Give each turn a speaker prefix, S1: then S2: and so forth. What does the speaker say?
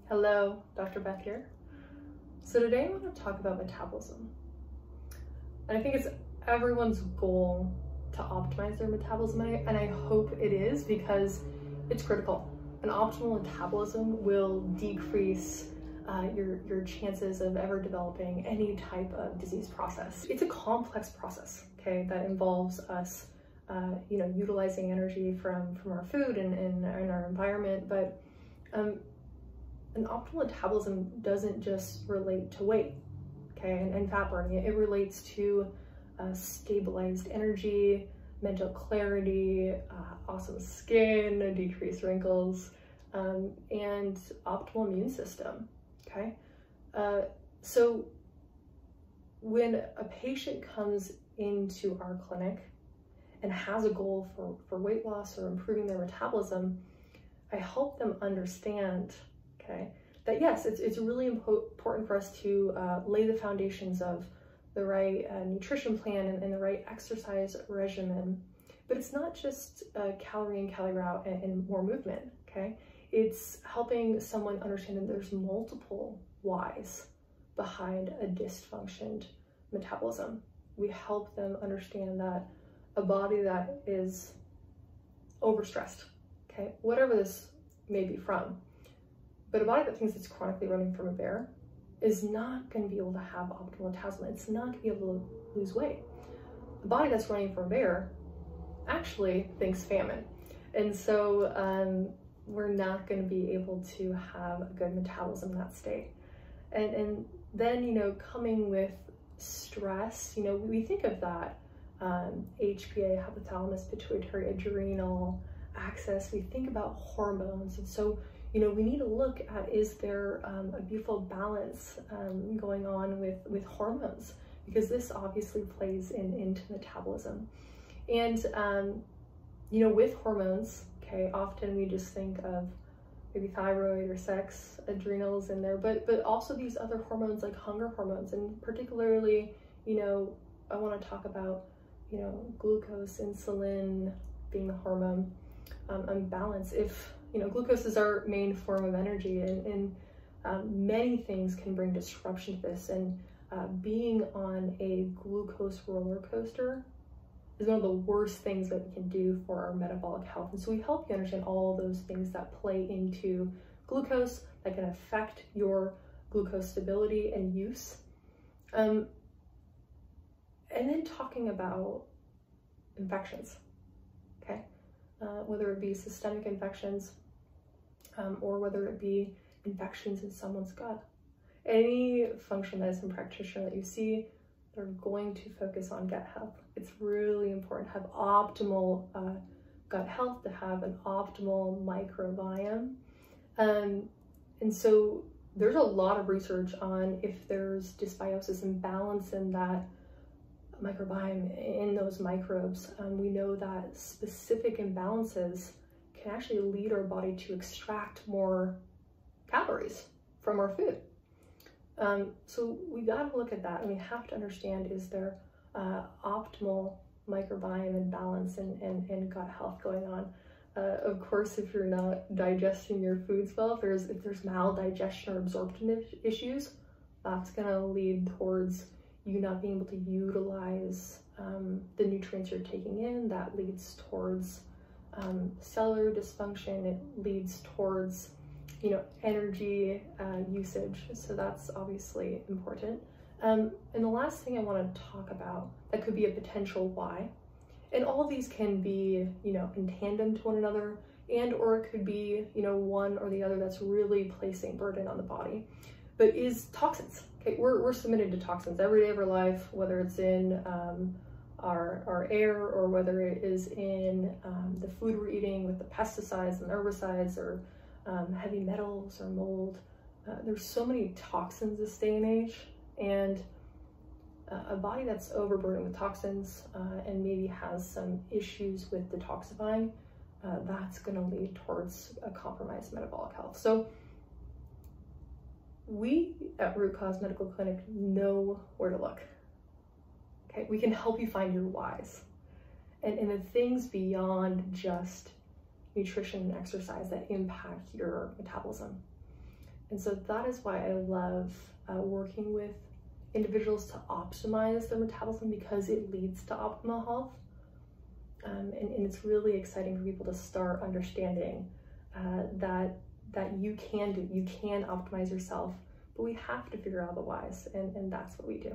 S1: Hello, Dr. Beth here. So today I want to talk about metabolism. And I think it's everyone's goal to optimize their metabolism, and I hope it is because it's critical. An optimal metabolism will decrease your chances of ever developing any type of disease process. It's a complex process, okay, that involves us utilizing energy from our food and our environment, but an optimal metabolism doesn't just relate to weight, okay, and fat burning. It relates to stabilized energy, mental clarity, awesome skin, decreased wrinkles, and optimal immune system, okay? So when a patient comes into our clinic and has a goal for weight loss or improving their metabolism, I help them understand, okay, that yes, it's really important for us to lay the foundations of the right nutrition plan and the right exercise regimen, but it's not just calorie in, calorie out and more movement, okay? It's helping someone understand that there's multiple whys behind a dysfunctioned metabolism. We help them understand that a body that is overstressed, okay, whatever this may be from, but a body that thinks it's chronically running from a bear is not going to be able to have optimal metabolism. It's not going to be able to lose weight. A body that's running from a bear actually thinks famine. And so we're not going to be able to have a good metabolism in that state. And then, coming with stress, we think of that HPA, hypothalamus, pituitary, adrenal axis. We think about hormones. And so we need to look at, is there a beautiful balance going on with hormones? Because this obviously plays into metabolism. And, with hormones, okay, often we just think of maybe thyroid or sex, adrenals in there, but also these other hormones like hunger hormones. And particularly, I want to talk about, glucose, insulin being the hormone balance. If glucose is our main form of energy, and many things can bring disruption to this. And being on a glucose roller coaster is one of the worst things that we can do for our metabolic health. And so we help you understand all those things that play into glucose that can affect your glucose stability and use. And then talking about infections, okay? Whether it be systemic infections, or whether it be infections in someone's gut. Any functional medicine practitioner that you see, they're going to focus on gut health. It's really important to have optimal gut health, to have an optimal microbiome. And so there's a lot of research on if there's dysbiosis, imbalance in that microbiome, in those microbes. We know that specific imbalances can actually lead our body to extract more calories from our food. So we got to look at that, and we have to understand, is there optimal microbiome and balance and gut health going on? Of course, if you're not digesting your foods well, if there's maldigestion or absorption issues, that's going to lead towards you not being able to utilize the nutrients you're taking in. That leads towards cellular dysfunction. It leads towards energy usage. So that's obviously important. And the last thing I want to talk about that could be a potential why, and all of these can be, in tandem to one another, and or it could be, one or the other that's really placing burden on the body, but is toxins. Okay, we're submitted to toxins every day of our life, whether it's in our air or whether it is in the food we're eating with the pesticides and herbicides, or heavy metals or mold. There's so many toxins this day and age, and a body that's overburdened with toxins and maybe has some issues with detoxifying, that's going to lead towards a compromised metabolic health. So we at Root Cause Medical Clinic know where to look. Okay, we can help you find your whys and the things beyond just nutrition and exercise that impact your metabolism. And so that is why I love working with individuals to optimize their metabolism, because it leads to optimal health. And it's really exciting for people to start understanding that you can optimize yourself, but we have to figure out the whys, and that's what we do.